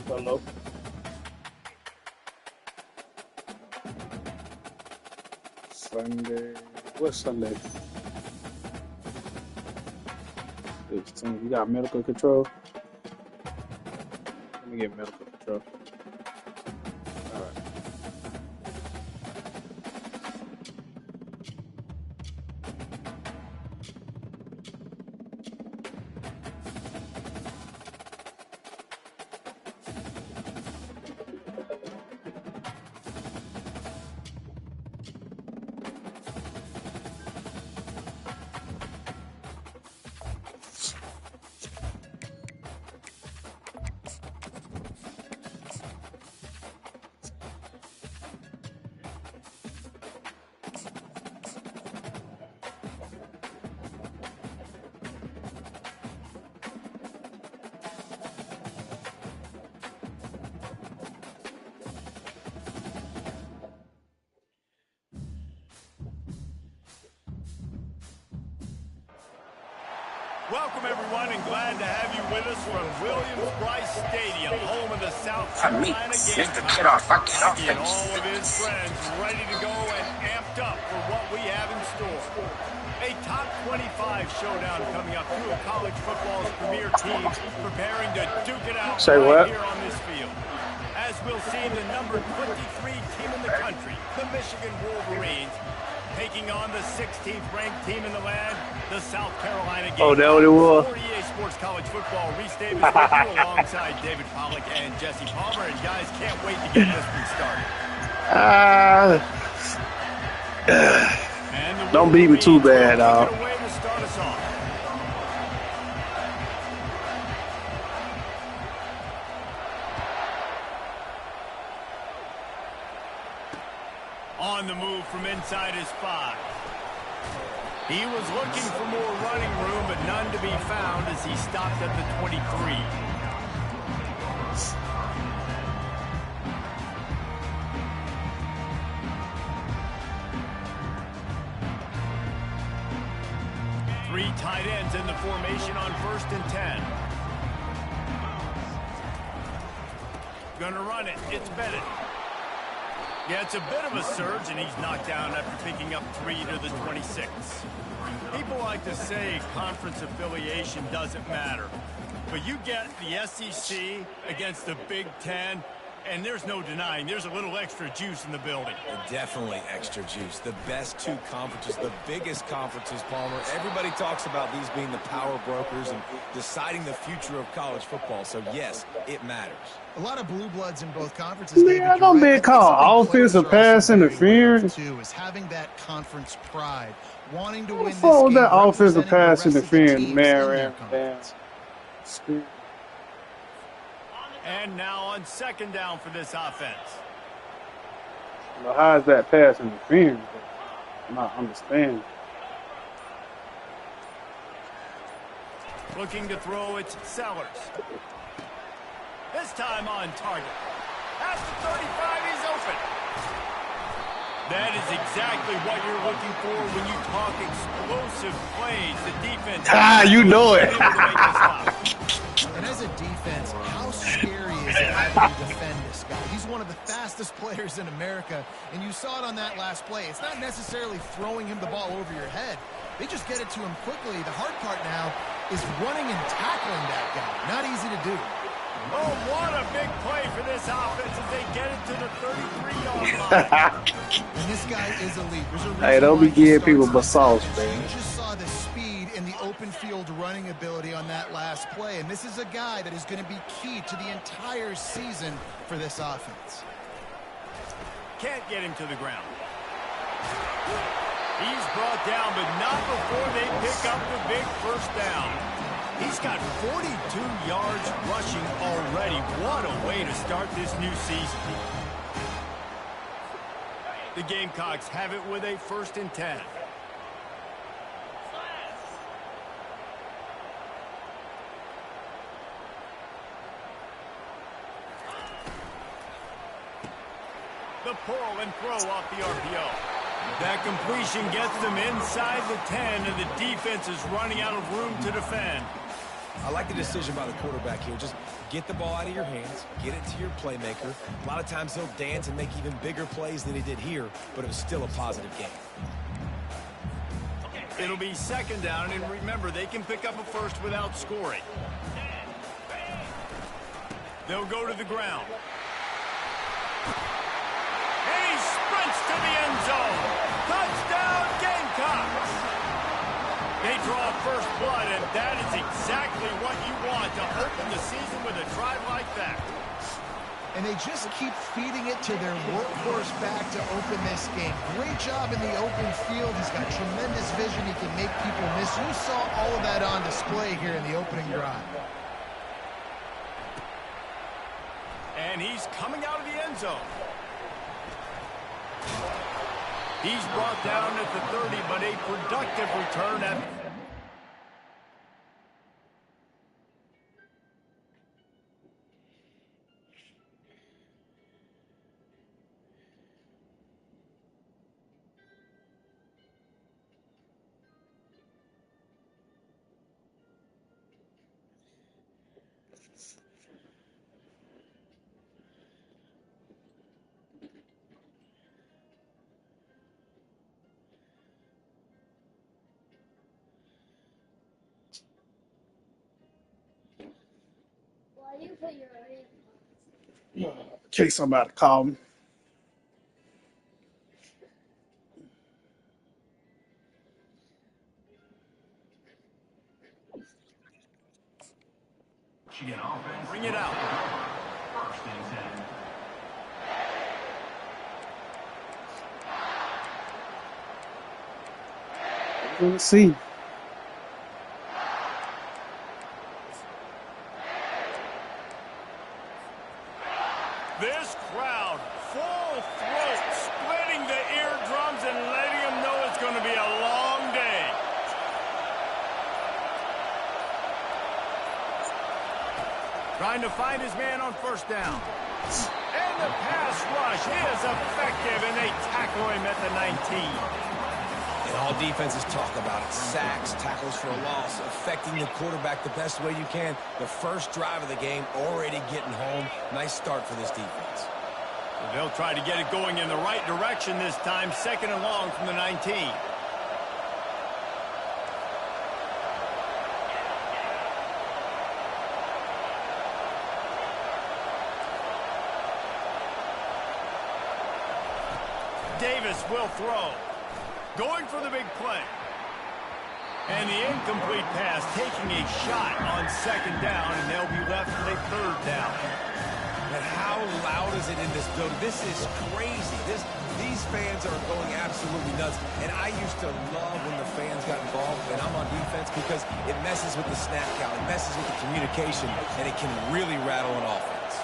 Hello. Sunday. What's Sunday? 16. You got medical control? Let me get medical control. All right. Welcome, everyone, and glad to have you with us from Williams-Brice Stadium, home of the South Carolina Gamecocks. And all of his friends ready to go and amped up for what we have in store. A top 25 showdown coming up. Two of college football's premier teams preparing to duke it out right here on this field. As we'll see, the number 23 team in the country, the Michigan Wolverines, taking on the 16th ranked team in the land, the South Carolina Gamecocks. Oh, that what it was? For EA Sports College Football, Reese Davis with you alongside David Pollack and Jesse Palmer. And guys, can't wait to get this one started. Don't beat me too bad, dog. On the move from inside his 5. He was looking for more running room, but none to be found as he stopped at the 23. Three tight ends in the formation on 1st and 10. Gonna run it. It's Bennett. Yeah, it's a bit of a surge, and he's knocked down after picking up 3 to the 26. People like to say conference affiliation doesn't matter. But you get the SEC against the Big Ten, and there's no denying there's a little extra juice in the building. Definitely extra juice. The best two conferences, the biggest conferences, Palmer. Everybody talks about these being the power brokers and deciding the future of college football. So, yes, it matters. A lot of blue bloods in both conferences. Yeah, don't be called offensive pass interference. Too, is having that conference pride, wanting to win this game. That offensive pass interference, man. And now on 2nd down for this offense. Well, how is that pass interference? I'm not understanding. Looking to throw, it's Sellers. This time on target. At the 35, he's open. That is exactly what you're looking for when you talk explosive plays. The defense. You know it. And as a defense, how scary is it having to defend this guy? He's one of the fastest players in America, and you saw it on that last play. It's not necessarily throwing him the ball over your head. They just get it to him quickly. The hard part now is running and tackling that guy. Not easy to do. Oh, what a big play for this offense as they get it to the 33-yard line. And this guy is elite. Hey, don't be giving people basalt, man. You just saw the speed and the open field running ability on that last play. And this is a guy that is going to be key to the entire season for this offense. Can't get him to the ground. He's brought down, but not before they pick up the big 1st down. He's got 42 yards rushing already. What a way to start this new season. The Gamecocks have it with a 1st and 10. The pull and throw off the RPO. That completion gets them inside the 10, and the defense is running out of room to defend. I like the decision by the quarterback here. Just get the ball out of your hands, get it to your playmaker. A lot of times he'll dance and make even bigger plays than he did here, but it was still a positive game. It'll be second down, and remember, they can pick up a first without scoring. They'll go to the ground. And he sprints to the end zone. Touchdown, Gamecocks! They draw first blood, and that is exactly what you want to open the season with a drive like that. And they just keep feeding it to their workhorse back to open this game. Great job in the open field. He's got tremendous vision. He can make people miss. You saw all of that on display here in the opening drive. And he's coming out of the end zone. He's brought down at the 30, but a productive return at... In case somebody call me. Bring it out. Let's see. This crowd, full throat, splitting the eardrums and letting them know it's going to be a long day. Trying to find his man on first down. And the pass rush is effective, and they tackle him at the 19. And all defenses talk about it. Sacks, tackles for a loss, affecting the quarterback the best way you can. The first drive of the game, already getting home. Nice start for this defense. They'll try to get it going in the right direction this time. Second and long from the 19. Davis will throw. Going for the big play. And the incomplete pass, taking a shot on second down, and they'll be left with a third down. And how loud is it in this building? This is crazy. These fans are going absolutely nuts. And I used to love when the fans got involved, and I'm on defense, because it messes with the snap count, it messes with the communication, and it can really rattle an offense.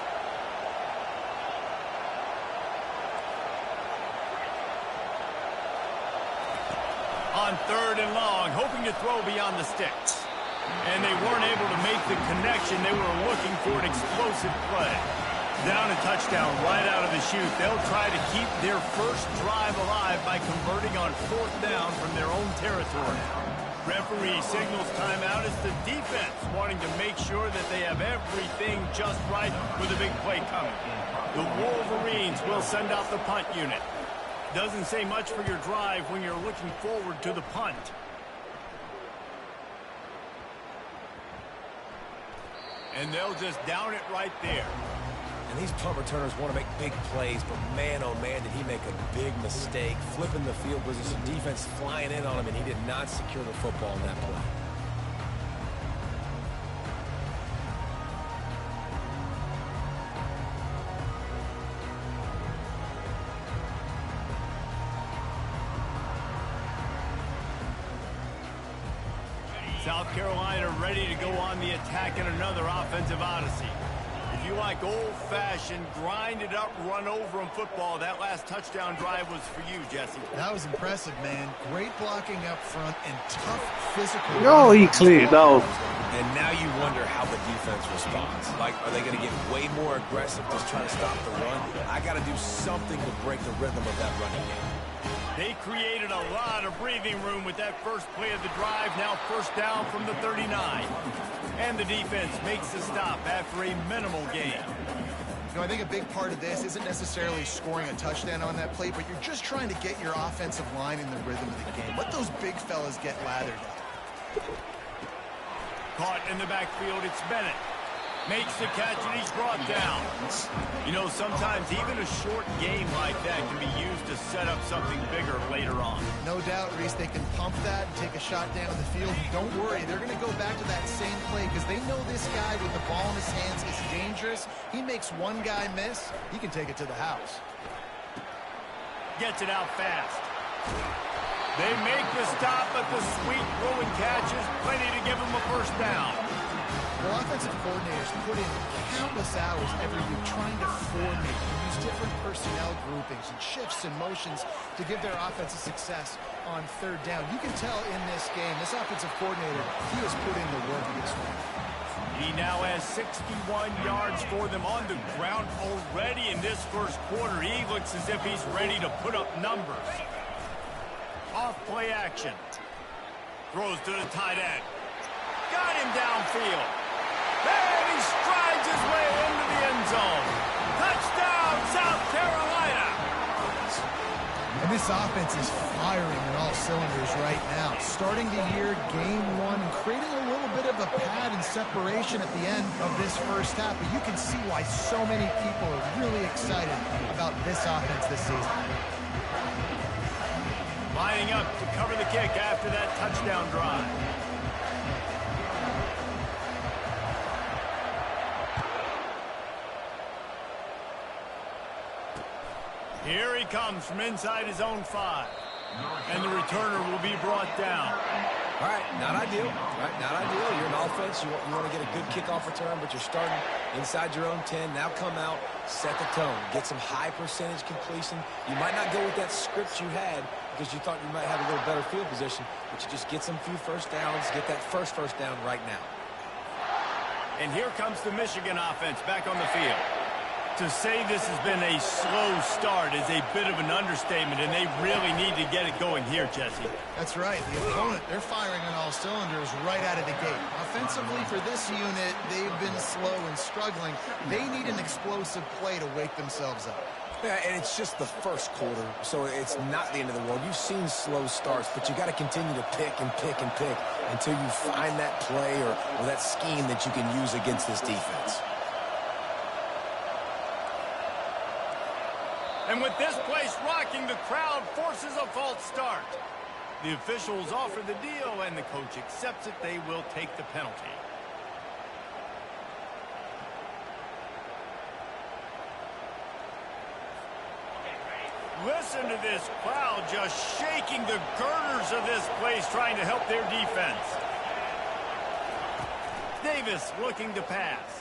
On third and long, hoping to throw beyond the sticks. And they weren't able to make the connection. They were looking for an explosive play. Down a touchdown right out of the chute. They'll try to keep their first drive alive by converting on fourth down from their own territory. Referee signals timeout as the defense wanting to make sure that they have everything just right with a big play coming. The Wolverines will send out the punt unit. Doesn't say much for your drive when you're looking forward to the punt. And they'll just down it right there. And these punt returners want to make big plays, but man, oh man, did he make a big mistake. Flipping the field position, defense flying in on him, and he did not secure the football in that play. South Carolina ready to go on the attack in another offensive odyssey. If you like old-fashioned, grind-it-up, run-over-'em football, that last touchdown drive was for you, Jesse. That was impressive, man. Great blocking up front and tough physical. No, he cleared though. And now you wonder how the defense responds. Like, are they going to get way more aggressive, just trying to stop the run? I got to do something to break the rhythm of that running game. They created a lot of breathing room with that first play of the drive. Now first down from the 39. And the defense makes the stop after a minimal gain. You know, I think a big part of this isn't necessarily scoring a touchdown on that play, but you're just trying to get your offensive line in the rhythm of the game. Let those big fellas get lathered up. Caught in the backfield, it's Bennett. Makes the catch, and he's brought down. You know, sometimes even a short game like that can be used to set up something bigger later on. No doubt, Reese, they can pump that and take a shot down the field. Don't worry, they're going to go back to that same play because they know this guy with the ball in his hands is dangerous. He makes one guy miss, he can take it to the house. Gets it out fast. They make the stop, but the sweet throw and catch is plenty to give them a first down. Well, offensive coordinators put in countless hours every week trying to formate and use different personnel groupings and shifts and motions to give their offensive success on third down. You can tell in this game, this offensive coordinator, he has put in the work this week. He now has 61 yards for them on the ground already in this first quarter. He looks as if he's ready to put up numbers. Off play action. Throws to the tight end. Got him downfield. And he strides his way into the end zone. Touchdown, South Carolina. And this offense is firing on all cylinders right now. Starting the year, game one, and creating a little bit of a pad and separation at the end of this first half. But you can see why so many people are really excited about this offense this season. Lining up to cover the kick after that touchdown drive. Here he comes from inside his own 5. And the returner will be brought down. All right, not ideal. Right, not ideal. You're an offense. You want to get a good kickoff return, but you're starting inside your own 10. Now come out, set the tone. Get some high percentage completion. You might not go with that script you had because you thought you might have a little better field position, but you just get some few first downs, get that first down right now. And here comes the Michigan offense back on the field. To say this has been a slow start is a bit of an understatement, and they really need to get it going here, Jesse. That's right. The opponent, they're firing on all cylinders right out of the gate. Offensively, for this unit, they've been slow and struggling. They need an explosive play to wake themselves up. Yeah, and it's just the first quarter, so it's not the end of the world. You've seen slow starts, but you got to continue to pick and pick and pick until you find that play or that scheme that you can use against this defense. And with this place rocking, the crowd forces a false start. The officials offer the deal, and the coach accepts it. They will take the penalty. Listen to this crowd just shaking the girders of this place, trying to help their defense. Davis looking to pass.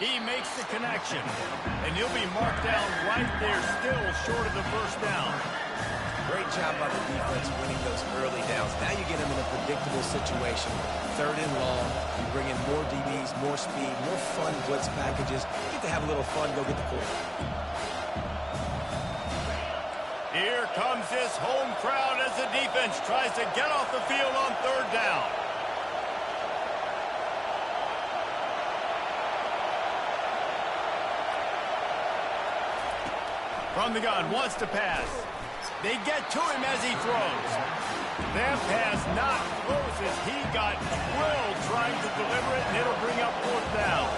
He makes the connection, and he'll be marked down right there, still short of the first down. Great job by the defense winning those early downs. Now you get them in a predictable situation. 3rd and long, you bring in more DBs, more speed, more fun blitz packages. You get to have a little fun, go get the quarterback. Here comes this home crowd as the defense tries to get off the field on 3rd down. From the gun, wants to pass. They get to him as he throws. That pass not close as he got drilled trying to deliver it, and it'll bring up 4th down.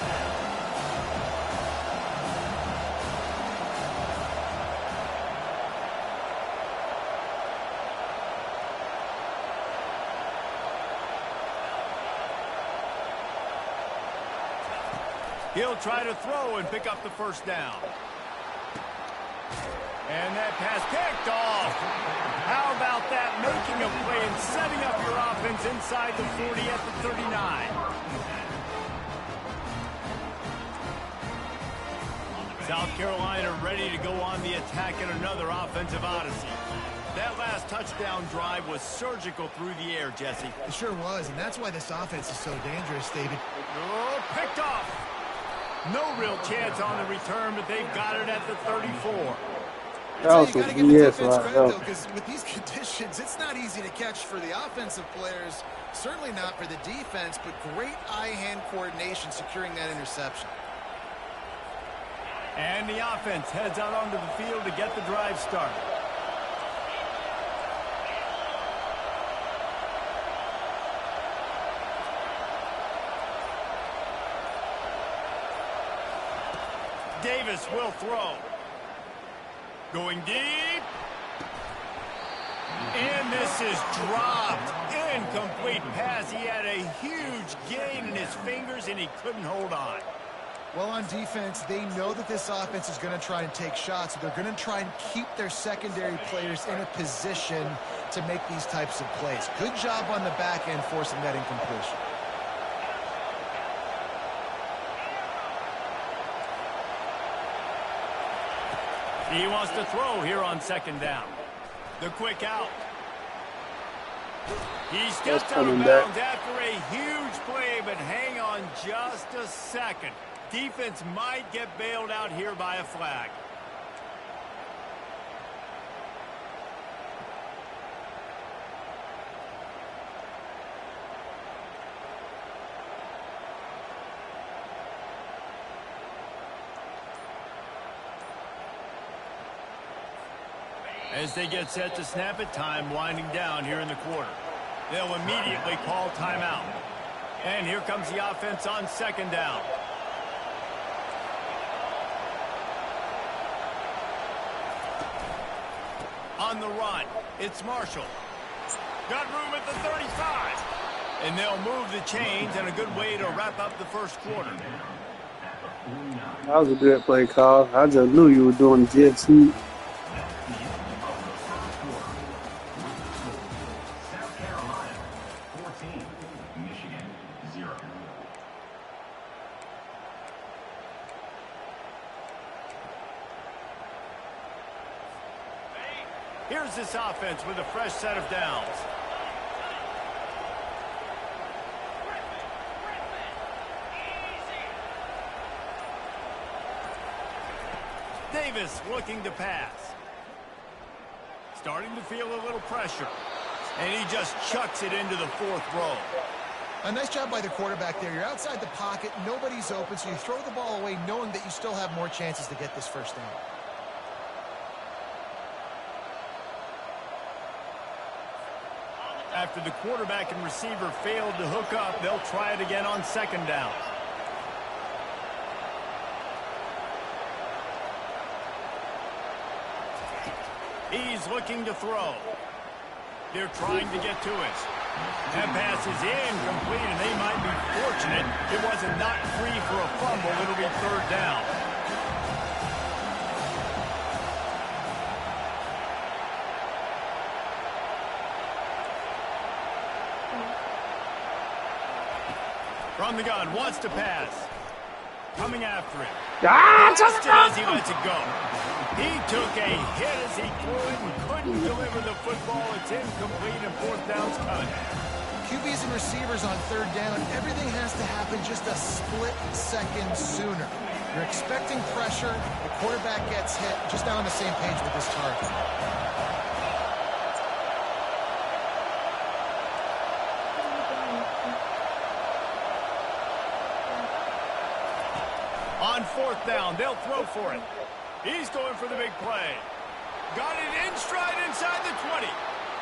He'll try to throw and pick up the first down. And that pass picked off. How about that? Making a play and setting up your offense inside the 40 at the 39. South Carolina ready to go on the attack in another offensive odyssey. That last touchdown drive was surgical through the air, Jesse. It sure was, and that's why this offense is so dangerous, David. Oh, picked off. No real chance on the return, but they've got it at the 34. I'd That say was you some got to give the BS defense right credit, there. though, because with these conditions, it's not easy to catch for the offensive players. Certainly not for the defense, but great eye-hand coordination securing that interception. And the offense heads out onto the field to get the drive started. Davis will throw. Going deep. And this is dropped. Incomplete pass. He had a huge gain in his fingers, and he couldn't hold on. Well, on defense, they know that this offense is going to try and take shots. So they're going to try and keep their secondary players in a position to make these types of plays. Good job on the back end forcing that incompletion. He wants to throw here on second down. The quick out. He steps out of bounds after a huge play, but hang on just a second. Defense might get bailed out here by a flag. As they get set to snap it, time winding down here in the quarter. They'll immediately call timeout. And here comes the offense on second down. On the run, it's Marshall. Got room at the 35. And they'll move the chains, and a good way to wrap up the first quarter. That was a good play call. I just knew you were doing jet sweep. Here's this offense with a fresh set of downs. Davis looking to pass. Starting to feel a little pressure. And he just chucks it into the fourth row. A nice job by the quarterback there. You're outside the pocket. Nobody's open, so you throw the ball away knowing that you still have more chances to get this first down. After the quarterback and receiver failed to hook up, they'll try it again on second down. He's looking to throw. They're trying to get to it. That pass is incomplete, and they might be fortunate it wasn't knocked free for a fumble. It'll be third down. From the gun, wants to pass. Coming after it. Just as he lets it go. He took a hit as he threw it and couldn't deliver the football. It's incomplete and fourth down's coming. QBs and receivers on third down, everything has to happen just a split second sooner. You're expecting pressure, the quarterback gets hit, just not on the same page with this target. On fourth down, they'll throw for it. He's going for the big play. Got it in stride inside the 20.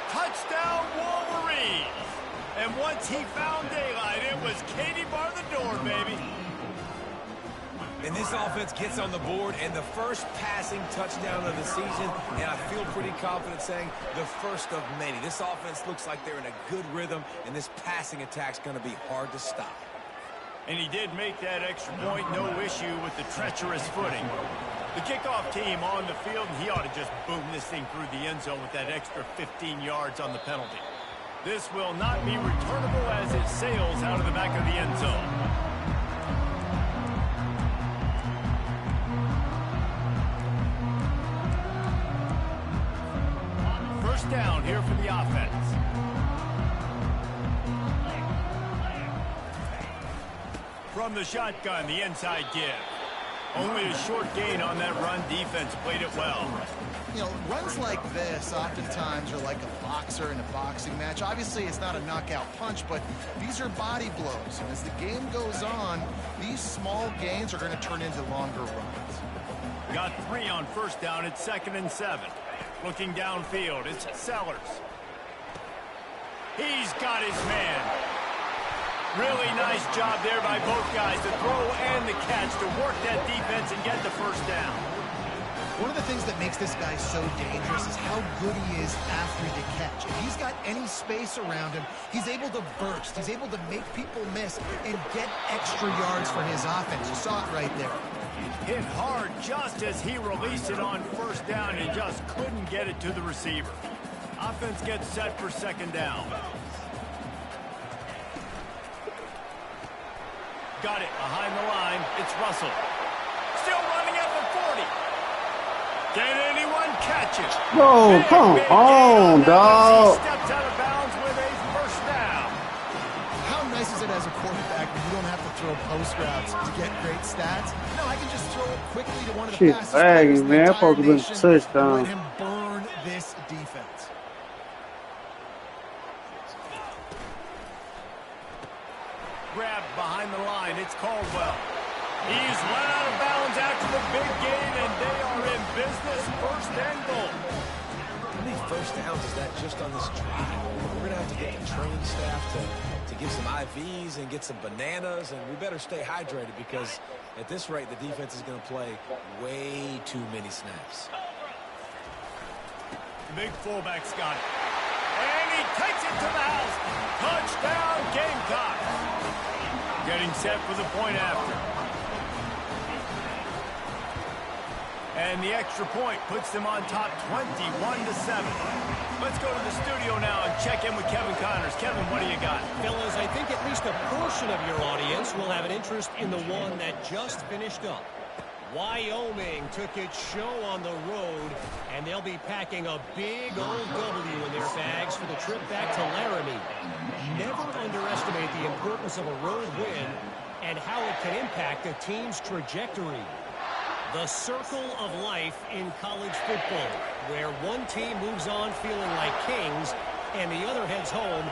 Touchdown, Wolverines. And once he found daylight, it was Katie bar the door, baby. And this offense gets on the board, and the first passing touchdown of the season, and I feel pretty confident saying the first of many. This offense looks like they're in a good rhythm, and this passing attack's going to be hard to stop. And he did make that extra point, no issue with the treacherous footing. The kickoff team on the field, and he ought to just boom this thing through the end zone with that extra 15 yards on the penalty. This will not be returnable as it sails out of the back of the end zone. First down here for the offense. From the shotgun, the inside give. Only a short gain on that run. Defense played it well. You know, runs like this oftentimes are like a boxer in a boxing match. Obviously, it's not a knockout punch, but these are body blows. And as the game goes on, these small gains are going to turn into longer runs. Got 3 on first down. It's 2nd and 7. Looking downfield, it's Sellers. He's got his man. Really nice job there by both guys, the throw and the catch, to work that defense and get the first down. One of the things that makes this guy so dangerous is how good he is after the catch. If he's got any space around him, he's able to burst. He's able to make people miss and get extra yards for his offense. You saw it right there. Hit hard just as he released it on first down and just couldn't get it to the receiver. Offense gets set for 2nd down. Got it behind the line. It's Russell. Still running at the 40. Can anyone catch it? No, come on, dog. He steps out of bounds with a first down. How nice is it as a quarterback when you don't have to throw post routes to get great stats? No, I can just throw it quickly to one of the fastest players in the man. entire Focus on nation touchdown. and let him burn this defense. Grab behind the line. It's Caldwell. He's run out of bounds after the big gain, and they are in business. 1st and goal. How many first downs is that just on this drive? We're going to have to get the training staff to give some IVs and get some bananas, and we better stay hydrated because at this rate, the defense is going to play way too many snaps. The big fullback's got it. And he takes it to the house. Touchdown, Gamecocks. Getting set for the point after. And the extra point puts them on top 21-7. Let's go to the studio now and check in with Kevin Connors. Kevin, what do you got? Fellas, I think at least a portion of your audience will have an interest in the one that just finished up. Wyoming took its show on the road, and they'll be packing a big old W in their bags for the trip back to Laramie. Never underestimate the importance of a road win and how it can impact a team's trajectory. The circle of life in college football, where one team moves on feeling like kings and the other heads home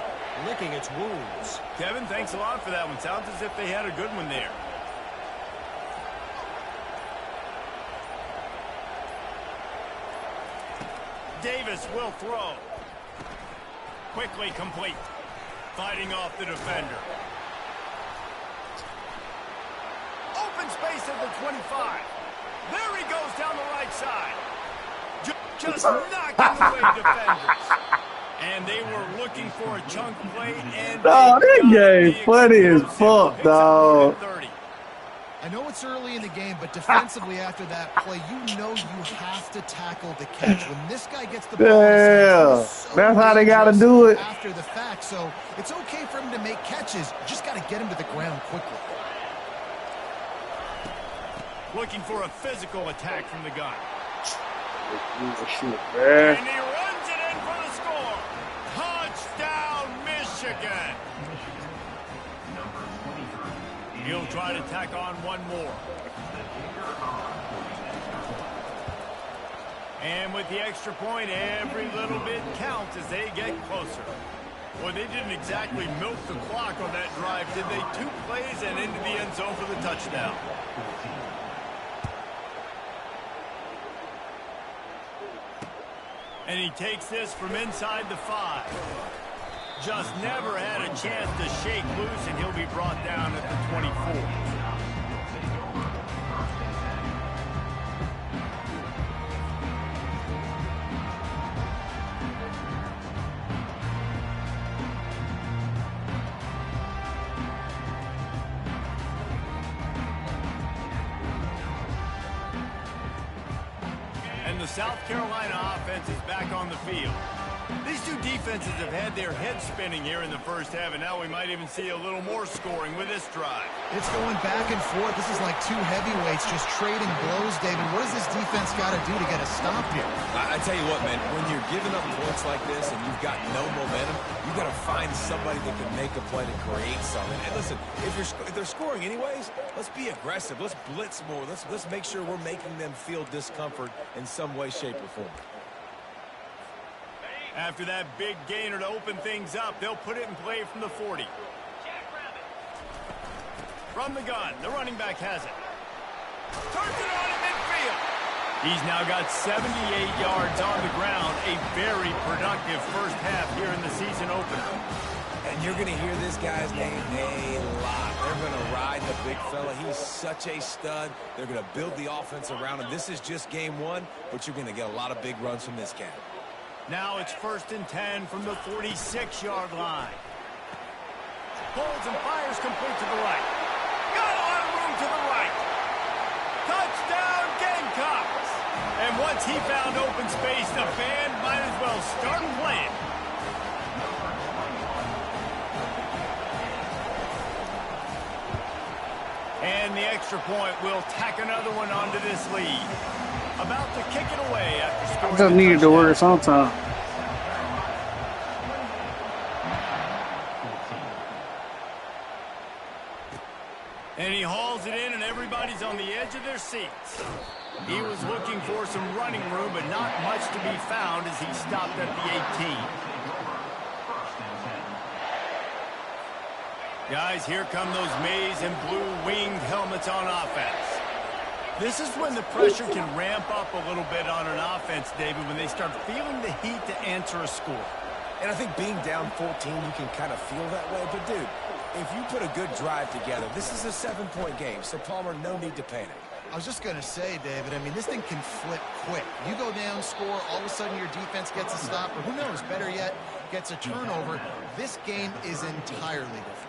licking its wounds. Kevin, thanks a lot for that one. Sounds as if they had a good one there. Davis will throw. Quickly complete. Fighting off the defender. Open space at the 25. There he goes down the right side. Just knocking away defenders. And they were looking for a chunk play. And Dog, that game funny as fuck, dog. I know it's early in the game, but defensively after that play, you know you have to tackle the catch. When this guy gets the ball, Yeah, so that's how they got to do it. After the fact, so it's okay for him to make catches. You just got to get him to the ground quickly. Looking for a physical attack from the gun. Man. And he runs it in for the score. Touchdown, Michigan. He'll try to tack on one more. And with the extra point, every little bit counts as they get closer. Boy, they didn't exactly milk the clock on that drive, did they? 2 plays and into the end zone for the touchdown. And he takes this from inside the 5. Just never had a chance to shake loose, and he'll be brought down at the 24. And the South Carolina offense is back on the field. These two defenses have had their heads spinning here in the first half, and now we might even see a little more scoring with this drive. It's going back and forth. This is like two heavyweights just trading blows, David. What does this defense got to do to get a stop here? I tell you what, man, when you're giving up points like this and you've got no momentum, you've got to find somebody that can make a play to create something. And listen, if they're scoring anyways, let's be aggressive. Let's blitz more. Let's make sure we're making them feel discomfort in some way, shape, or form. After that big gainer to open things up, they'll put it in play from the 40. From the gun, the running back has it. Turns it on in midfield. He's now got 78 yards on the ground. A very productive first half here in the season opener. And you're going to hear this guy's name a lot. They're going to ride the big fella. He's such a stud. They're going to build the offense around him. This is just game one, but you're going to get a lot of big runs from this guy. Now it's 1st and 10 from the 46-yard line. Holds and fires complete to the right. Got a lot of room to the right. Touchdown, Gamecocks! And once he found open space, the band might as well start playing. And the extra point will tack another one onto this lead. About to kick it away after scoring. I just needed to work sometime. And he hauls it in, and everybody's on the edge of their seats. He was looking for some running room, but not much to be found as he stopped at the 18. Guys, here come those maize and blue winged helmets on offense. This is when the pressure can ramp up a little bit on an offense, David, when they start feeling the heat to answer a score. And I think being down 14, you can kind of feel that way. But, dude, if you put a good drive together, this is a 7-point game. So, Palmer, no need to panic. I was just going to say, David, I mean, this thing can flip quick. You go down, score, all of a sudden your defense gets a stop, or who knows, better yet, gets a turnover. This game is entirely different.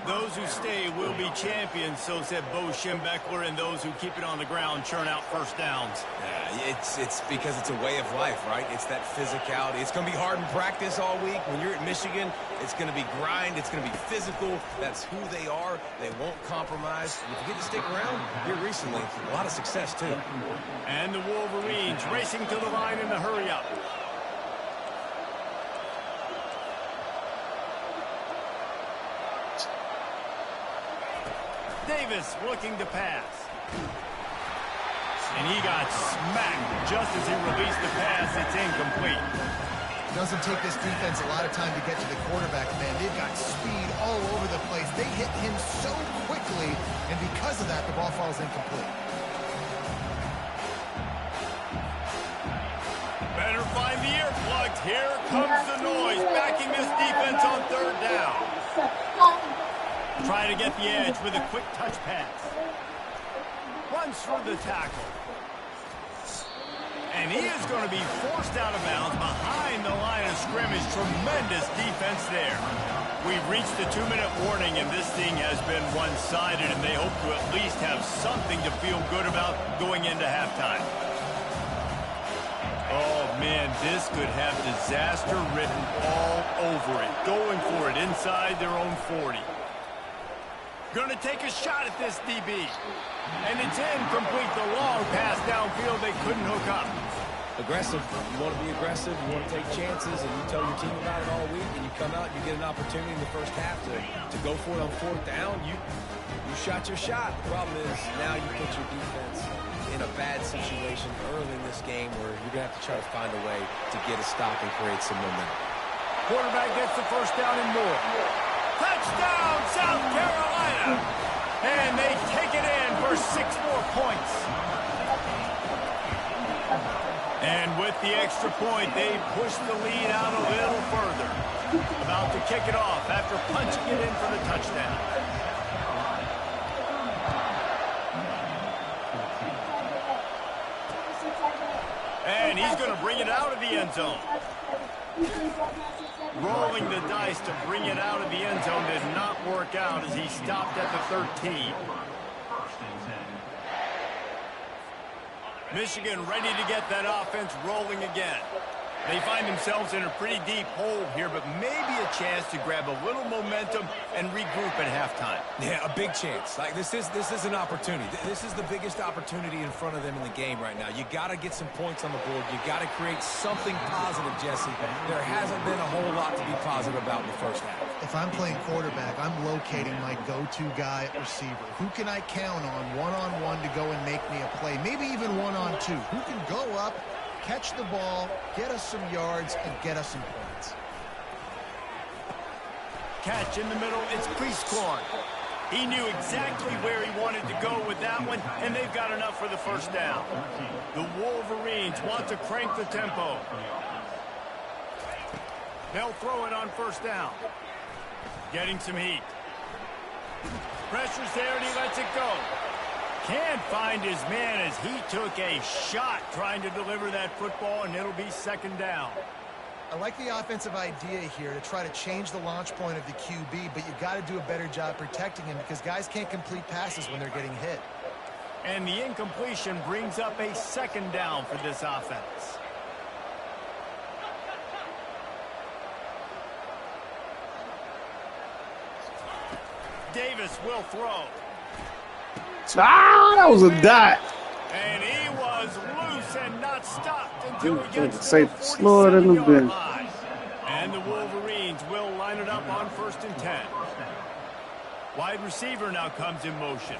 Those who stay will be champions, so said Bo Schembechler, and those who keep it on the ground churn out first downs. Yeah, it's because it's a way of life, right? It's that physicality. It's going to be hard in practice all week. When you're at Michigan, it's going to be grind. It's going to be physical. That's who they are. They won't compromise. If you get to stick around here recently, a lot of success, too. And the Wolverines racing to the line in the hurry-up. Davis looking to pass. And he got smacked just as he released the pass. It's incomplete. Doesn't take this defense a lot of time to get to the quarterback, man. They've got speed all over the place. They hit him so quickly, and because of that, the ball falls incomplete. Better find the earplugs. Here comes the noise, backing this defense on 3rd down. Trying to get the edge with a quick touch pass. Runs through the tackle. And he is going to be forced out of bounds behind the line of scrimmage. Tremendous defense there. We've reached the 2-minute warning, and this thing has been one-sided, and they hope to at least have something to feel good about going into halftime. Oh, man, this could have disaster written all over it. Going for it inside their own 40. Going to take a shot at this DB. And it's incomplete. The long pass downfield, they couldn't hook up. Aggressive. You want to be aggressive. You want to take chances, and you tell your team about it all week, and you come out and you get an opportunity in the first half to go for it on 4th down. You shot your shot. The problem is now you put your defense in a bad situation early in this game where you're going to have to try to find a way to get a stop and create some momentum. Quarterback gets the first down and more. Touchdown, South Carolina! And they take it in for 6 more points. And with the extra point, they push the lead out a little further. About to kick it off after punching it in for the touchdown. And he's going to bring it out of the end zone. Rolling the dice to bring it out of the end zone did not work out as he stopped at the 13. Michigan ready to get that offense rolling again. They find themselves in a pretty deep hole here, but maybe a chance to grab a little momentum and regroup at halftime. Yeah, a big chance. Like this is an opportunity. This is the biggest opportunity in front of them in the game right now. You got to get some points on the board. You got to create something positive, Jesse. There hasn't been a whole lot to be positive about in the first half. If I'm playing quarterback, I'm locating my go-to guy at receiver. Who can I count on one-on-one to go and make me a play? Maybe even one-on-two. Who can go up, catch the ball, get us some yards, and get us some points. Catch in the middle, it's Priestcorn. He knew exactly where he wanted to go with that one, and they've got enough for the first down. The Wolverines want to crank the tempo. They'll throw it on first down. Getting some heat. Pressure's there, and he lets it go. Can't find his man as he took a shot trying to deliver that football, and it'll be second down. I like the offensive idea here to try to change the launch point of the QB, but you got to do a better job protecting him because guys can't complete passes when they're getting hit. And the incompletion brings up a second down for this offense. Davis will throw. Ah, that was a dot. And he was loose and not stopped until he gets to Safe, the slower than the 47-yard bin. line. And the Wolverines will line it up on 1st and 10. Wide receiver now comes in motion.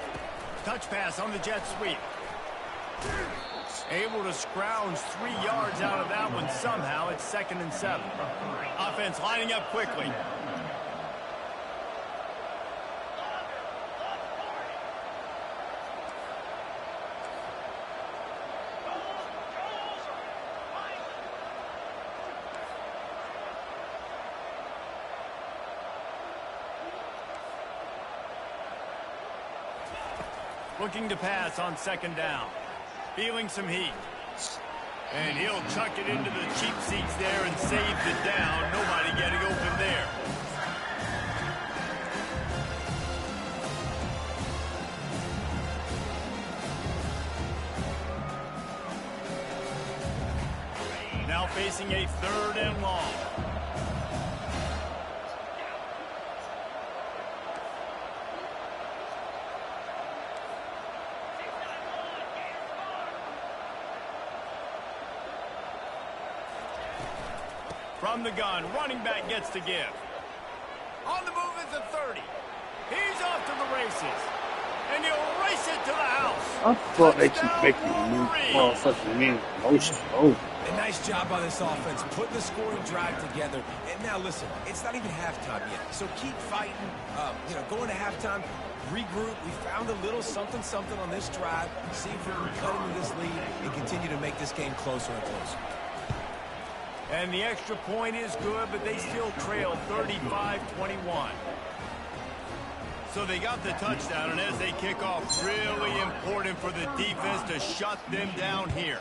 Touch pass on the jet sweep. Able to scrounge 3 yards out of that one somehow. It's 2nd and 7. Offense lining up quickly. Looking to pass on 2nd down. Feeling some heat. And he'll chuck it into the cheap seats there and save the down. Nobody getting open there. Now facing a 3rd and long. From the gun, running back gets to give. On the move is the 30. He's off to the races. And he'll race it to the house. I thought they keep making me move for such a mean motion. Oh. A nice job by this offense, putting the scoring drive together. And now listen, it's not even halftime yet. So keep fighting, going to halftime, regroup. We found a little something on this drive. See if we can cut into this lead and continue to make this game closer and closer. And the extra point is good, but they still trail 35-21. So they got the touchdown, and as they kick off, really important for the defense to shut them down here.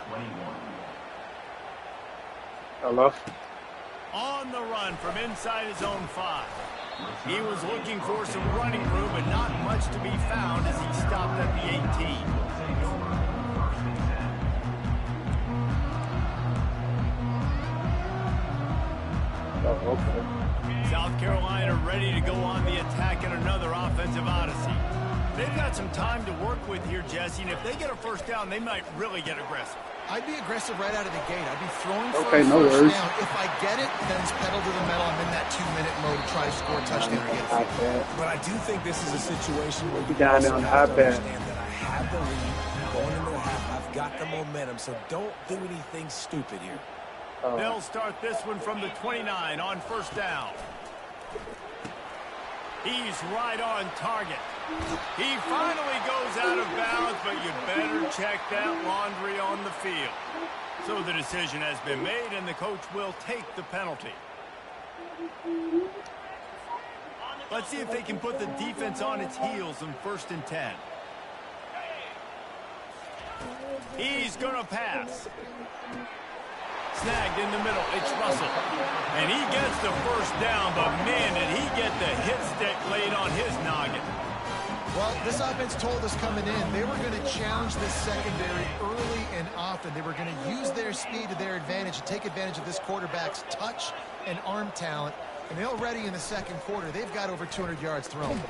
Hello? On the run from inside his own 5. He was looking for some running room, but not much to be found as he stopped at the 18. Oh, okay. South Carolina ready to go on the attack in another offensive odyssey. They've got some time to work with here, Jesse, and if they get a first down, they might really get aggressive. I'd be aggressive right out of the gate. I'd be throwing for Okay, a no first worries. down. If I get it, then it's pedal to the metal. I'm in that 2-minute mode to try to score a touchdown or get a field goal. But I do think this is a situation where you down also on the have to iPad. understand that I have the lead going into the half. I've got the momentum, so don't do anything stupid here. They'll start this one from the 29 on first down. He's right on target. He finally goes out of bounds, but you better check that laundry on the field. So the decision has been made, and the coach will take the penalty. Let's see if they can put the defense on its heels in 1st and 10. He's going to pass. Snagged in the middle. It's Russell. And he gets the first down, but man, did he get the hit stick laid on his noggin. Well, this offense told us coming in they were going to challenge this secondary early and often. They were going to use their speed to their advantage and take advantage of this quarterback's touch and arm talent. And already in the second quarter, they've got over 200 yards thrown.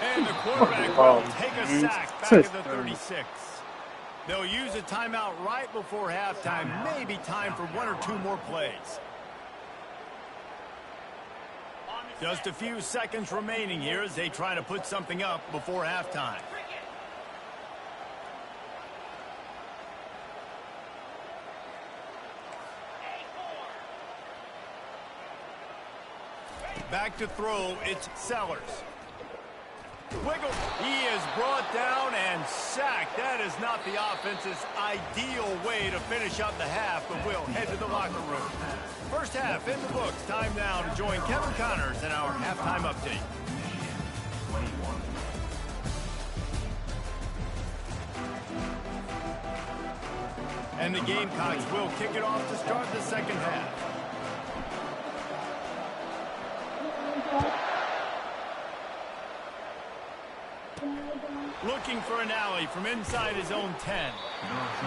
And the quarterback will take a sack back at the 36. They'll use a timeout right before halftime. Maybe time for one or two more plays. Just a few seconds remaining here as they try to put something up before halftime. Back to throw, it's Sellers. Wiggle, he is brought down and sacked. That is not the offense's ideal way to finish up the half, but we'll head to the locker room. First half in the books. Time now to join Kevin Connors in our halftime update. And the Gamecocks will kick it off to start the second half. Looking for an alley from inside his own 10.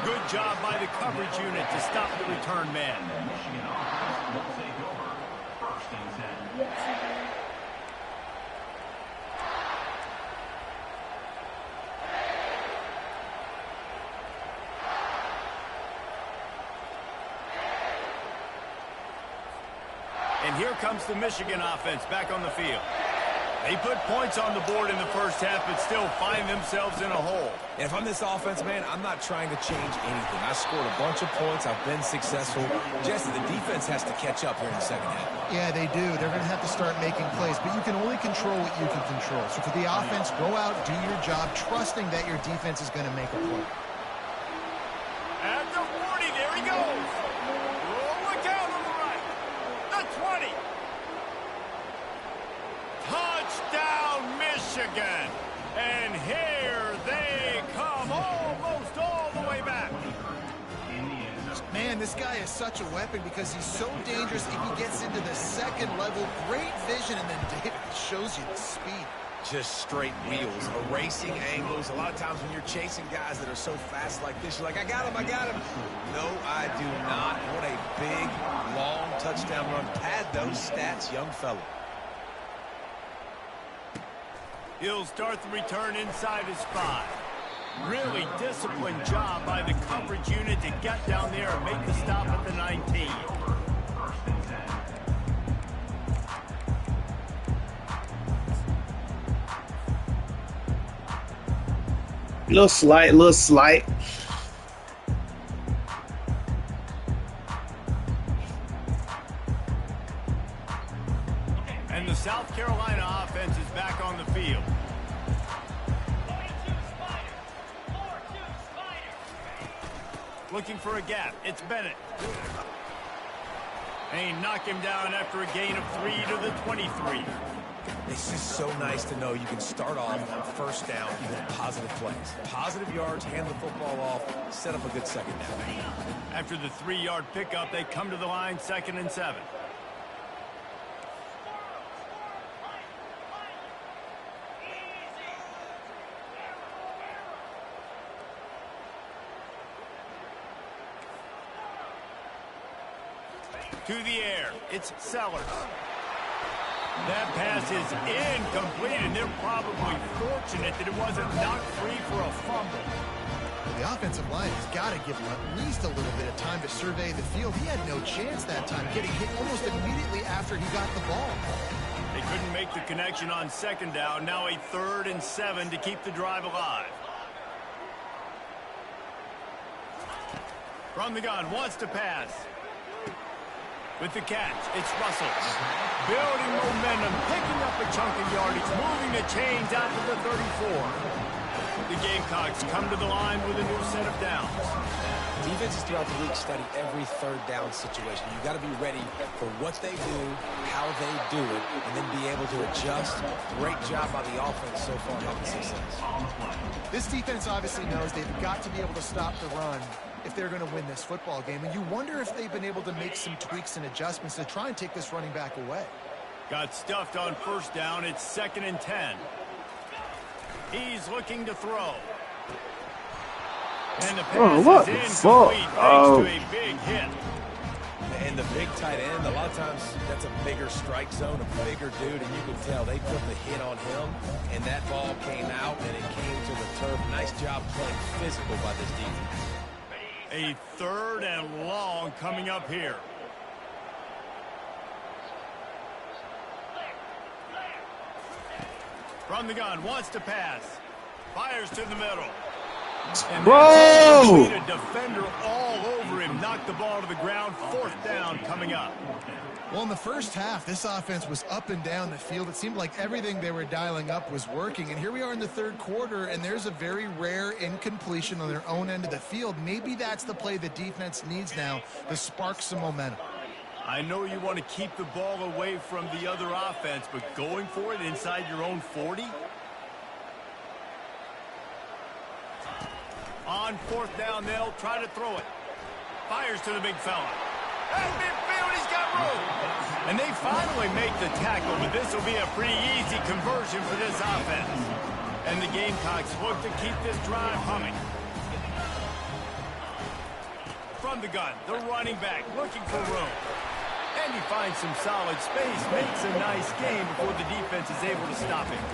Good job by the coverage unit to stop the return man. And here comes the Michigan offense back on the field. They put points on the board in the first half, but still find themselves in a hole. And if I'm this offense, man, I'm not trying to change anything. I scored a bunch of points. I've been successful. Jesse, the defense has to catch up here in the second half. Yeah, they do. They're going to have to start making plays, but you can only control what you can control. So for the offense, go out, do your job, trusting that your defense is going to make a play. At the 40, there he goes. Oh, look out on the right. The 20. Touchdown, Michigan. And here they come, almost all the way back. Man, this guy is such a weapon because he's so dangerous if he gets into the second level. Great vision, and then David shows you the speed. Just straight wheels, erasing angles. A lot of times when you're chasing guys that are so fast like this, you're like, I got him, I got him. No, I do not. What a big, long touchdown run. Pad those stats, young fella. He'll start the return inside his 5. Really disciplined job by the coverage unit to get down there and make the stop at the 19. Little slight. And the South Carolina offense is back on the field. Looking for a gap. It's Bennett. And he knocked him down after a gain of 3 to the 23. It's just so nice to know you can start off on first down with positive plays. Positive yards, hand the football off, set up a good second down. After the 3-yard pickup, they come to the line 2nd and 7. To the air, it's Sellers. That pass is incomplete, and they're probably fortunate that it wasn't knocked free for a fumble. The offensive line has got to give him at least a little bit of time to survey the field. He had no chance that time, getting hit almost immediately after he got the ball. They couldn't make the connection on 2nd down. Now a 3rd and 7 to keep the drive alive. From the gun, wants to pass. With the catch, it's Russell. Building momentum, picking up a chunk of yardage, moving the chains out to the 34. The Gamecocks come to the line with a new set of downs. Defenses throughout the league study every 3rd down situation. You got to be ready for what they do, how they do it, and then be able to adjust. Great job by the offense so far having success. This defense obviously knows they've got to be able to stop the run if they're going to win this football game. And you wonder if they've been able to make some tweaks and adjustments to try and take this running back away. Got stuffed on 1st down. It's 2nd and 10. He's looking to throw. And the Oh, pass what is the incomplete fuck? thanks Oh. to a big hit. And the big tight end, a lot of times that's a bigger strike zone, a bigger dude, and you can tell they put the hit on him, and that ball came out, and it came to the turf. Nice job playing physical by this defense. A 3rd and long coming up here. From the gun, wants to pass. Fires to the middle. And Bro! a defender all over him. Knocked the ball to the ground. 4th down coming up. Well, in the first half, this offense was up and down the field. It seemed like everything they were dialing up was working. And here we are in the 3rd quarter, and there's a very rare incompletion on their own end of the field. Maybe that's the play the defense needs now to spark some momentum. I know you want to keep the ball away from the other offense, but going for it inside your own 40? On 4th down, they'll try to throw it. Fires to the big fella. At midfield, he's got room. And they finally make the tackle, but this will be a pretty easy conversion for this offense. And the Gamecocks look to keep this drive humming. From the gun, the running back looking for room. And he finds some solid space, makes a nice game before the defense is able to stop him.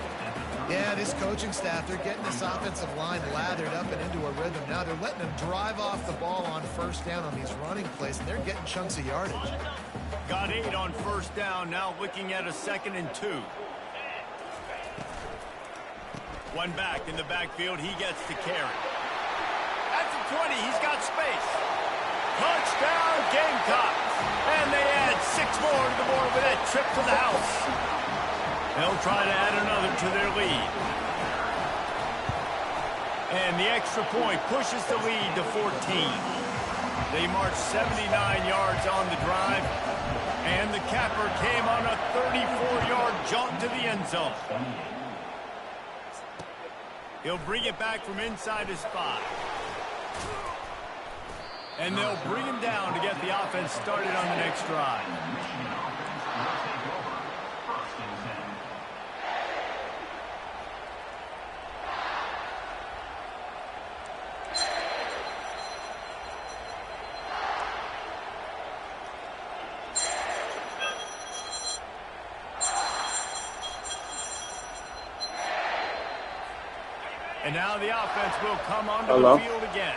Yeah, this coaching staff, they're getting this offensive line lathered up and into a rhythm. Now they're letting them drive off the ball on 1st down on these running plays, and they're getting chunks of yardage. Got 8 on 1st down, now looking at a 2nd and 2. One back in the backfield, he gets to carry. At the 20, he's got space. Touchdown, Gamecocks. And they add 6 more to the board with that trip to the house. They'll try to add another to their lead. And the extra point pushes the lead to 14. They marched 79 yards on the drive. And the capper came on a 34-yard jaunt to the end zone. He'll bring it back from inside his 5. And they'll bring him down to get the offense started on the next drive. And now the offense will come onto the field again.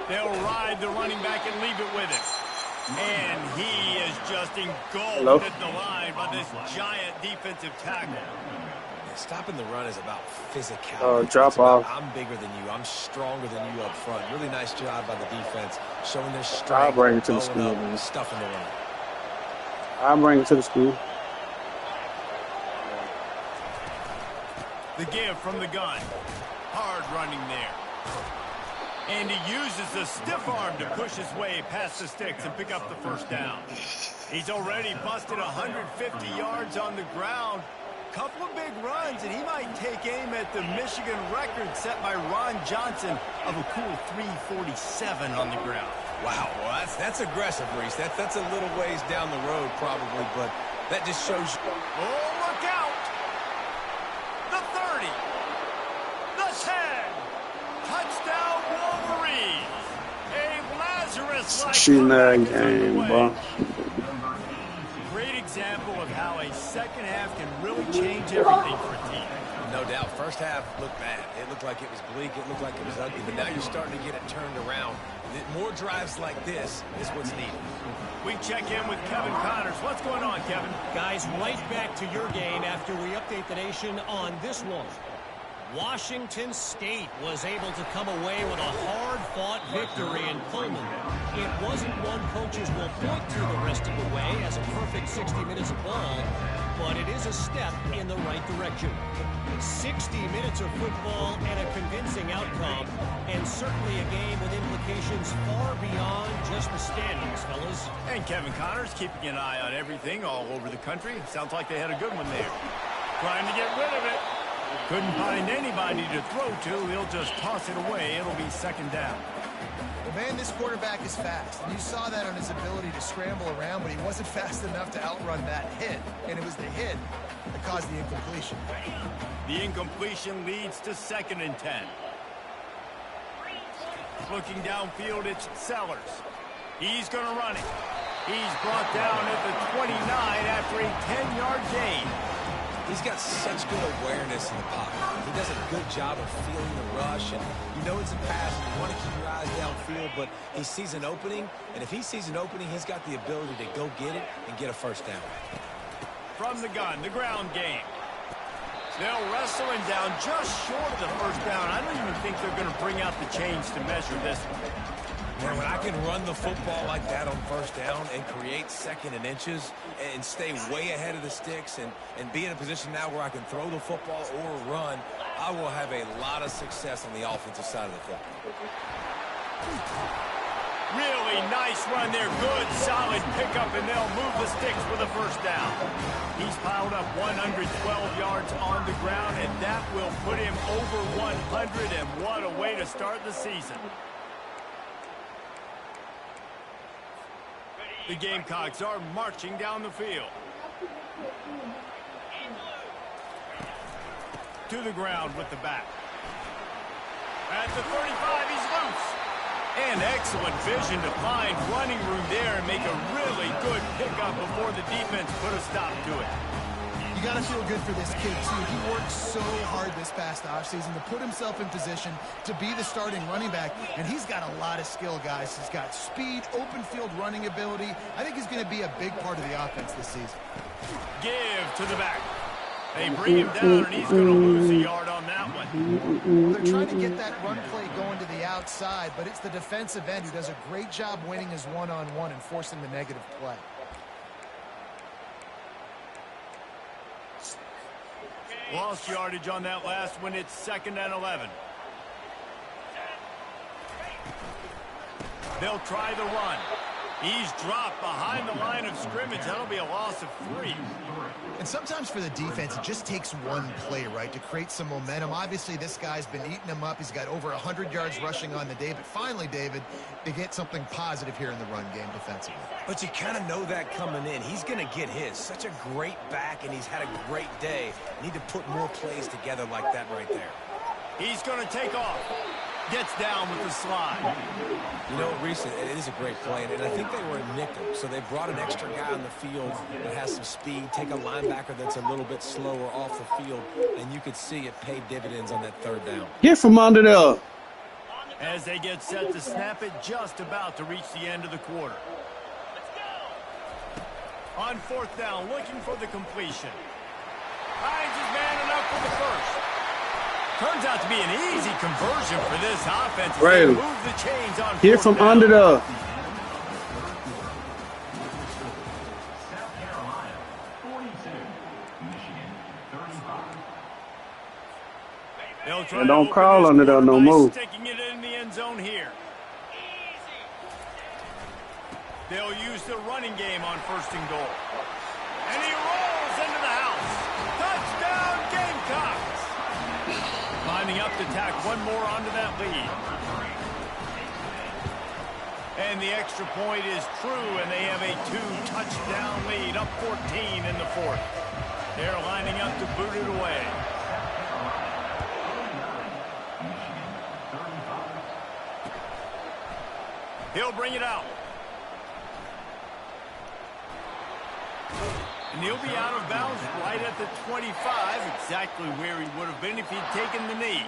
They'll ride the running back and leave it with him. And he is just engulfed at the line by this giant defensive tackle. Stopping the run is about physicality. Drop off. I'm bigger than you. I'm stronger than you up front. Really nice job by the defense, showing their strength. I'll bring it to the school, man. Stuffing the run. I'll bring it to the school. The give from the gun. Hard running there. And he uses the stiff arm to push his way past the sticks and pick up the 1st down. He's already busted 150 yards on the ground. Couple of big runs, and he might take aim at the Michigan record set by Ron Johnson of a cool 347 on the ground. Wow, well, that's aggressive, Reese. That's a little ways down the road probably, but that just shows you. Oh, look out! The 30, the 10, touchdown Wolverines! A Lazarus-like Shooting that comeback is game, underway. bro. Great example of how a second half can really change everything for a team. No doubt. First half looked bad. It looked like it was bleak. It looked like it was ugly. But now you're starting to get it turned around. More drives like this is what's needed. We check in with Kevin Connors. What's going on, Kevin? Guys, right back to your game after we update the nation on this one. Washington State was able to come away with a hard-fought victory in Pullman. It wasn't one coaches will point to the rest of the way as a perfect 60 minutes of ball, but it is a step in the right direction. 60 minutes of football and a convincing outcome, and certainly a game with implications far beyond just the standings, fellas. And Kevin Connors keeping an eye on everything all over the country. Sounds like they had a good one there. Trying to get rid of it. Couldn't find anybody to throw to. He'll just toss it away. It'll be 2nd down. Van, this quarterback is fast, and you saw that on his ability to scramble around, but he wasn't fast enough to outrun that hit, and it was the hit that caused the incompletion. The incompletion leads to 2nd and 10. Looking downfield, it's Sellers. He's going to run it. He's brought down at the 29 after a 10-yard gain. He's got such good awareness in the pocket. He does a good job of feeling the rush, and you know it's a pass, and you want to keep your eyes downfield, but he sees an opening, and if he sees an opening, he's got the ability to go get it and get a first down. From the gun, the ground game. They'll wrestle him down just short of the first down. I don't even think they're going to bring out the chains to measure this one. Man, when I can run the football like that on first down and create 2nd and inches and stay way ahead of the sticks and be in a position now where I can throw the football or run, I will have a lot of success on the offensive side of the football. Really nice run there. Good, solid pickup, and they'll move the sticks for the first down. He's piled up 112 yards on the ground, and that will put him over 100, and what a way to start the season. The Gamecocks are marching down the field. To the ground with the back. At the 35, he's loose. And excellent vision to find running room there and make a really good pickup before the defense put a stop to it. You got to feel good for this kid, too. He worked so hard this past offseason to put himself in position to be the starting running back, and he's got a lot of skill, guys. He's got speed, open field running ability. I think he's going to be a big part of the offense this season. Give to the back. They bring him down, and he's going to lose a yard on that one. Well, they're trying to get that run play going to the outside, but it's the defensive end who does a great job winning his one-on-one and forcing the negative play. Lost yardage on that last one. It's 2nd and 11. They'll try the run. He's dropped behind the line of scrimmage. That'll be a loss of 3. And sometimes for the defense, it just takes one play, right, to create some momentum. Obviously, this guy's been eating them up. He's got over 100 yards rushing on the day. But finally, David, they get something positive here in the run game defensively. But you kind of know that coming in. He's going to get his. Such a great back, and he's had a great day. Need to put more plays together like that right there. He's going to take off. Gets down with the slide. You know, Reese, it is a great play, and I think they were a nickel, so they brought an extra guy on the field that has some speed, take a linebacker that's a little bit slower off the field, and you could see it paid dividends on that 3rd down. Get from under there. As they get set to snap it, just about to reach the end of the quarter. On 4th down, looking for the completion. Hines is man enough for the first. Turns out to be an easy conversion for this offense. Right. They move the chains on Get from 4th down. under there. And don't crawl under there no more. Sticking it in the end zone here. They'll use the running game on 1st and goal. And he rolls into the house. Touchdown, Gamecocks. Lining up to tack one more onto that lead. And the extra point is true, and they have a 2-touchdown lead, up 14 in the 4th. They're lining up to boot it away. He'll bring it out. And he'll be out of bounds right at the 25, exactly where he would have been if he'd taken the knee.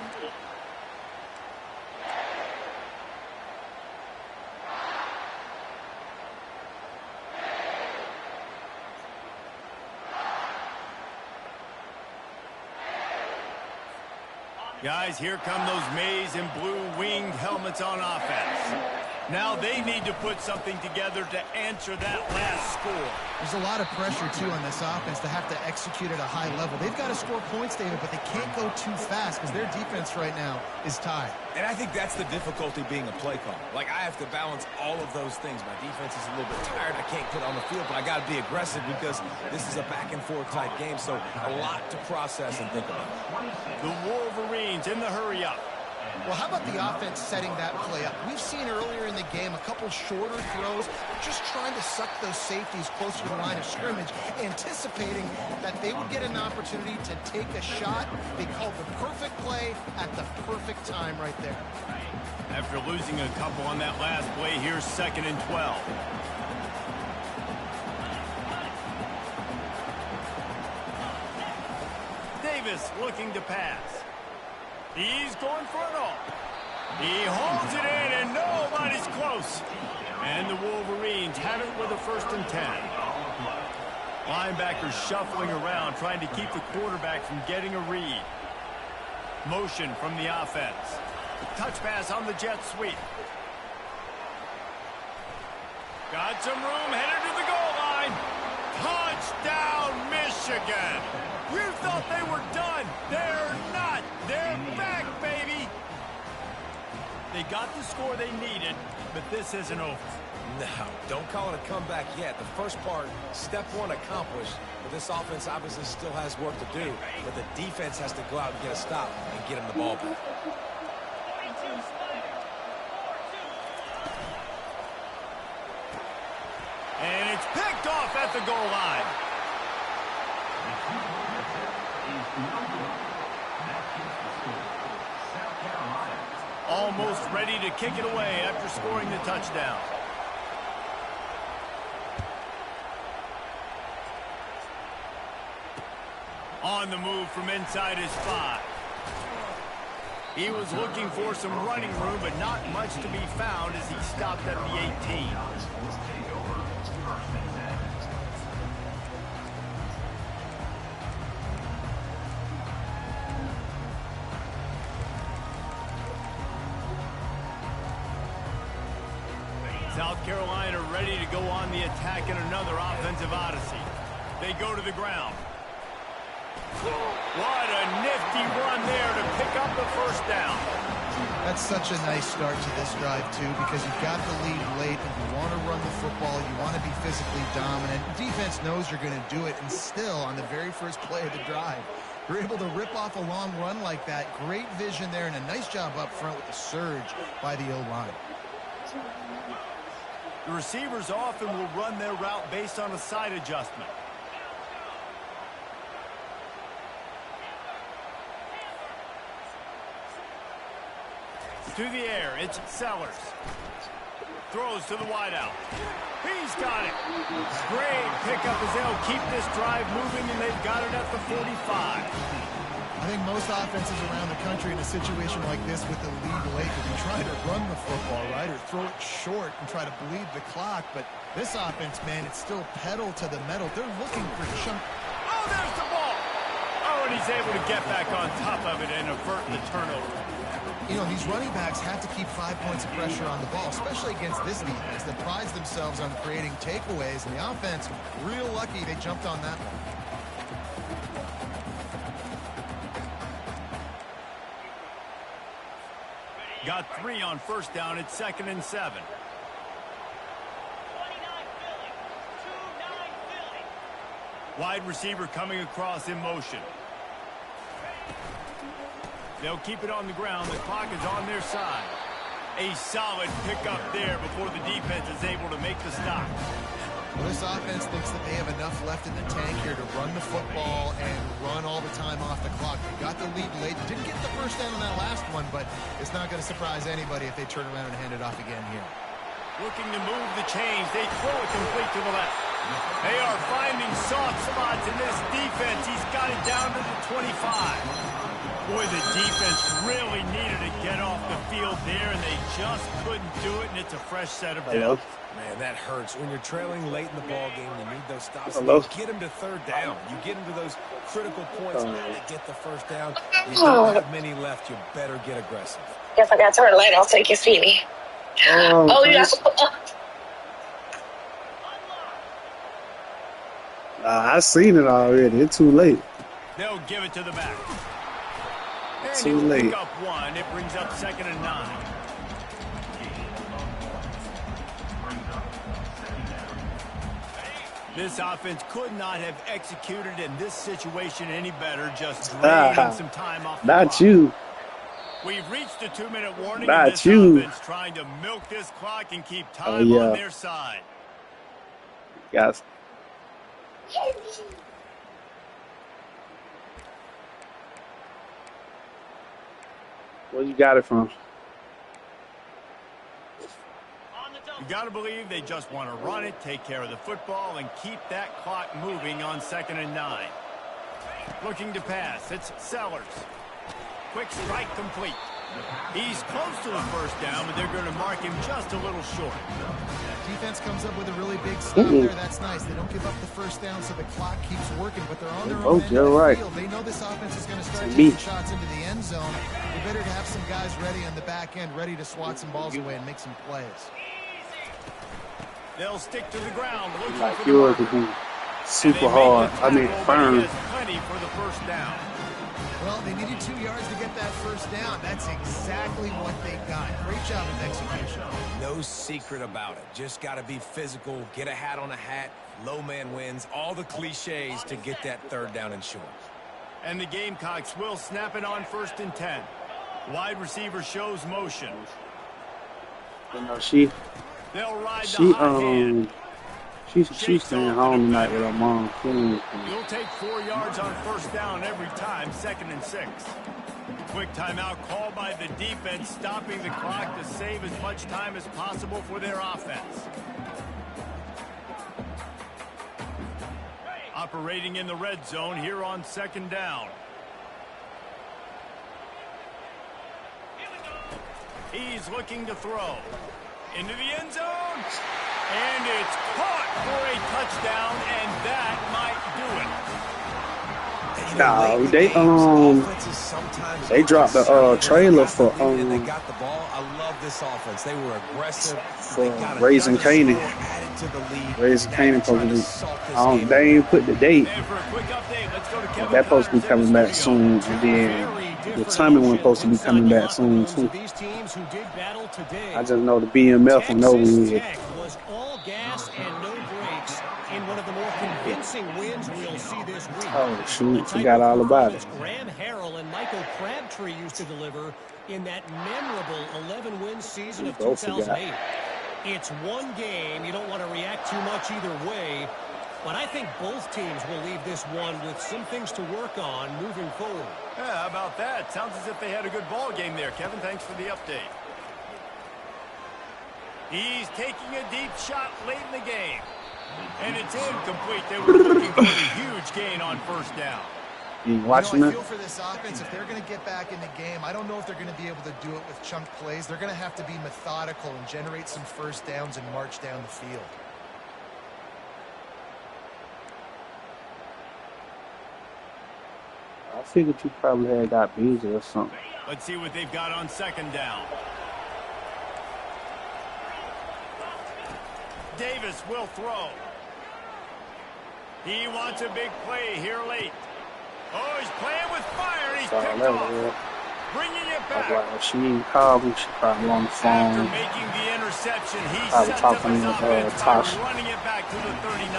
Guys, here come those maize and blue winged helmets on offense. Now they need to put something together to answer that last score. There's a lot of pressure, too, on this offense to have to execute at a high level. They've got to score points, David, but they can't go too fast because their defense right now is tied. And I think that's the difficulty being a play caller. Like, I have to balance all of those things. My defense is a little bit tired. I can't put on the field, but I got to be aggressive because this is a back-and-forth type game, so a lot to process and think about. The Wolverines in the hurry-up. Well, how about the offense setting that play up? We've seen earlier in the game a couple shorter throws, just trying to suck those safeties closer to the line of scrimmage, anticipating that they would get an opportunity to take a shot. They called the perfect play at the perfect time right there. After losing a couple on that last play, here's 2nd and 12. Davis looking to pass. He's going for it all. He holds it in, and nobody's close. And the Wolverines have it with a 1st and 10. Linebackers shuffling around, trying to keep the quarterback from getting a read. Motion from the offense. Touch pass on the jet sweep. Got some room, headed to the goal line. Touchdown, Michigan. You thought they were done. They're not. They're back, baby. They got the score they needed, but this isn't over. No, don't call it a comeback yet. The first part, step 1 accomplished, but this offense obviously still has work to do, but the defense has to go out and get a stop and get him the ball back. And it's picked off at the goal line. Almost ready to kick it away after scoring the touchdown. On the move from inside his 5. He was looking for some running room, but not much to be found as he stopped at the 18. South Carolina ready to go on the attack in another offensive odyssey. They go to the ground. What a nifty run there to pick up the 1st down. That's such a nice start to this drive, too, because you've got the lead late and you want to run the football. You want to be physically dominant. The defense knows you're going to do it, and still, on the very first play of the drive, you're able to rip off a long run like that. Great vision there, and a nice job up front with the surge by the O-line. The receivers often will run their route based on a side adjustment. To the air, it's Sellers. Throws to the wideout. He's got it. Great pickup as they'll keep this drive moving, and they've got it at the 45. I think most offenses around the country in a situation like this with the lead late will be trying to run the football, right, or throw it short and try to bleed the clock. But this offense, man, it's still pedal to the metal. They're looking for chunk. Oh, there's the ball. Oh, and he's able to get back on top of it and avert the turnover. You know, these running backs have to keep 5 points of pressure on the ball, especially against this defense that prides themselves on creating takeaways. And the offense, real lucky they jumped on that one. Got 3 on 1st down. It's 2nd and 7. Wide receiver coming across in motion. They'll keep it on the ground. The clock is on their side. A solid pickup there before the defense is able to make the stop. Well, this offense thinks that they have enough left in the tank here to run the football and run all the time off the clock. They got the lead late. Didn't get the 1st down on that last one, but it's not going to surprise anybody if they turn around and hand it off again here. Looking to move the chains. They throw it complete to the left. They are finding soft spots in this defense. He's got it down to the 25. Boy, the defense really needed to get off the field there, and they just couldn't do it, and it's a fresh set of downs. Man, that hurts. When you're trailing late in the ball game, you need those stops. Hello. You get them to 3rd down. You get them to those critical points to get the 1st down. You don't have many left. You better get aggressive. If I got to turn late, I'll take your Phoebe. Oh, yeah. I seen it already. It's too late. They'll give it to the back. And Too he'll late. pick up 1. It brings up 2nd and 9. This offense could not have executed in this situation any better, just draining some time off the Not clock. you. We've reached the 2-minute warning, and Not this you. offense trying to milk this clock and keep time on their side. Yes. Where you got it from? You got to believe they just want to run it, take care of the football, and keep that clock moving on 2nd and 9. Looking to pass. It's Sellers. Quick strike complete. He's close to the first down, but they're going to mark him just a little short. Defense comes up with a really big stop there. That's nice. They don't give up the first down, so the clock keeps working, but they're on their own end of the field. They know this offense is going to start taking shots into the end zone. They better have some guys ready on the back end, ready to swat some balls away and make some plays. They'll stick to the ground. Like yours would be super hard. I mean, firm. Plenty for the first down. Well, they needed 2 yards to get that first down. That's exactly what they got. Great job of execution. No secret about it. Just got to be physical, get a hat on a hat, low man wins, all the cliches to get that 3rd down and short. And the Gamecocks will snap it on 1st and 10. Wide receiver shows motion. You know, They'll ride the hot hand. She's staying home tonight with her mom. You'll take 4 yards on first down every time, 2nd and 6. Quick timeout called by the defense, stopping the clock to save as much time as possible for their offense. Operating in the red zone here on 2nd down. He's looking to throw. Into the end zone. And it's caught for a touchdown, and that might do it. They dropped the trailer for they got the ball. I love this offense. They were aggressive. For Raising Canaan. Raising Canaan supposed to be. They ain't put the date. That's supposed to be coming back soon, and then the timing was supposed to be coming back soon too. I just know the BMF and over with. Was all gas and no brakes in one of the more convincing wins we'll see this week. Oh shoot, forgot all about it. Graham Harrell and Michael Crabtree used to deliver in that memorable 11-win season of 2008. It's one game. You don't want to react too much either way, but I think both teams will leave this one with some things to work on moving forward. Yeah, how about that? Sounds as if they had a good ball game there, Kevin. Thanks for the update. He's taking a deep shot late in the game. And it's incomplete. They were looking for a huge gain on first down. You watching I it? feel for this offense, if they're going to get back in the game, I don't know if they're going to be able to do it with chunk plays. They're going to have to be methodical and generate some first downs and march down the field. I figured you probably had got busy or something. Let's see what they've got on 2nd down. Davis will throw. He wants a big play here late. Oh, he's playing with fire. He's picked off. Bringing it back. Like, she called me. She probably on the phone. After making the interception, he probably sets talking up to his offense by Tosh. running it back to the 39.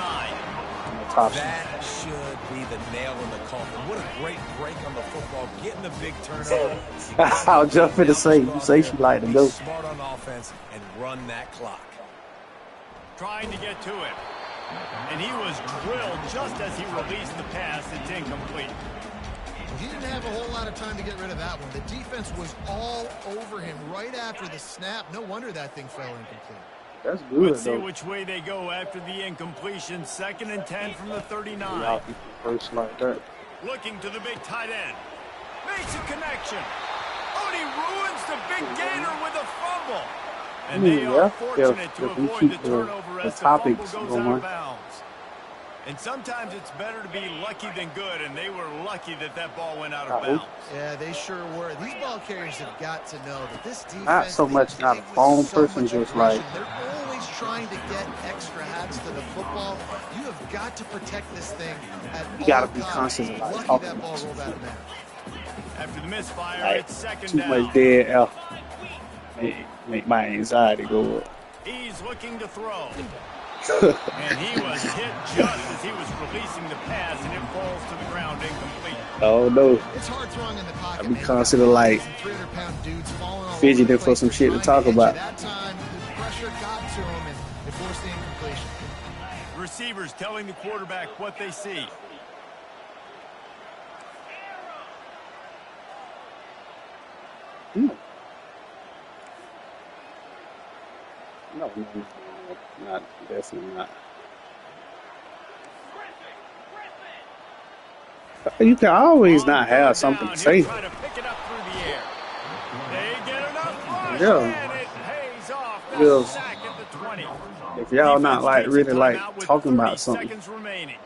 That should be the nail in the coffin. What a great break on the football. Getting the big turnover. I was just finna say, you say she like to go. Smart on offense and run that clock. Trying to get to it. And he was drilled just as he released the pass. It's incomplete. He didn't have a whole lot of time to get rid of that one. The defense was all over him right after the snap. No wonder that thing fell incomplete. That's good, Let's see which way they go after the incompletion. 2nd and 10 from the 39. First like that. Looking to the big tight end. Makes a connection. Oh, and he ruins the big gainer with a fumble. And they are fortunate to avoid the turnover as the fumble goes out of bounds. And sometimes it's better to be lucky than good, and they were lucky that that ball went out of bounds. Yeah, they sure were. These ball carriers have got to know that this defense... Not so much not a phone person, just like... They're always trying to get extra hats to the football. You have got to protect this thing at all times. You got to be constantly like talking. That ball rolled out of bounds. After the misfire, like, it's 2nd too down. much dead L. Make my anxiety go up. He's looking to throw. And he was hit just as he was releasing the pass, and it falls to the ground incomplete. Oh no, It's hard throwing in the I pocket, be man. considered like 300-pound dudes falling all over the fidgeting for place some and shit to trying talk hit you. about. That time, the pressure got to him, and it forced the incompletion. Receivers telling the quarterback what they see. No, not definitely not. You can always not have something to say. Try to pick it up through the air. They get enough rush, Yeah, and it pays off. The because sack at the 20. if y'all not Defense like takes a really like timeout with talking 30 about something, seconds remaining.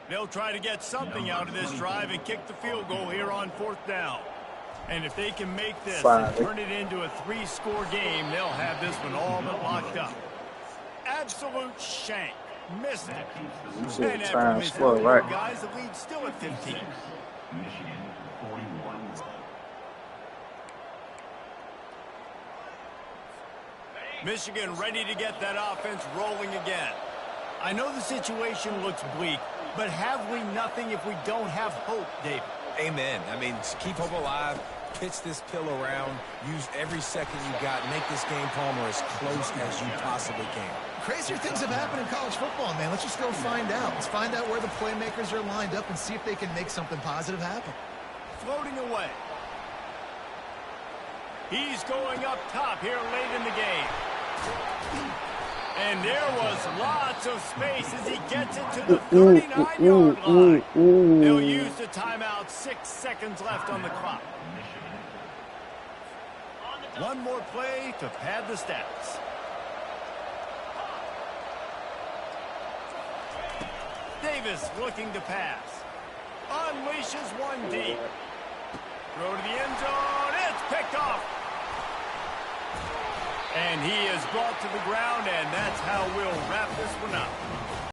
They'll try to get something out of this drive and kick the field goal here on 4th down. And if they can make this and turn it into a 3-score game, they'll have this one all but locked up. Absolute shank. Missed it. you should try and score, right? Guys, the lead still at 15. Michigan ready to get that offense rolling again. I know the situation looks bleak, but have we nothing if we don't have hope, David? Amen. I mean, keep hope alive, pitch this pill around, use every second you got, make this game, Palmer, as close as you possibly can. Crazier things have happened in college football, man. Let's just go find out. Let's find out where the playmakers are lined up and see if they can make something positive happen. Floating away. He's going up top here late in the game. And there was lots of space as he gets it to the 39-yard line. They'll use the timeout. 6 seconds left on the clock. One more play to pad the stats. Davis looking to pass. Unleashes one deep. Throw to the end zone. It's picked off. And he is brought to the ground, and that's how we'll wrap this one up.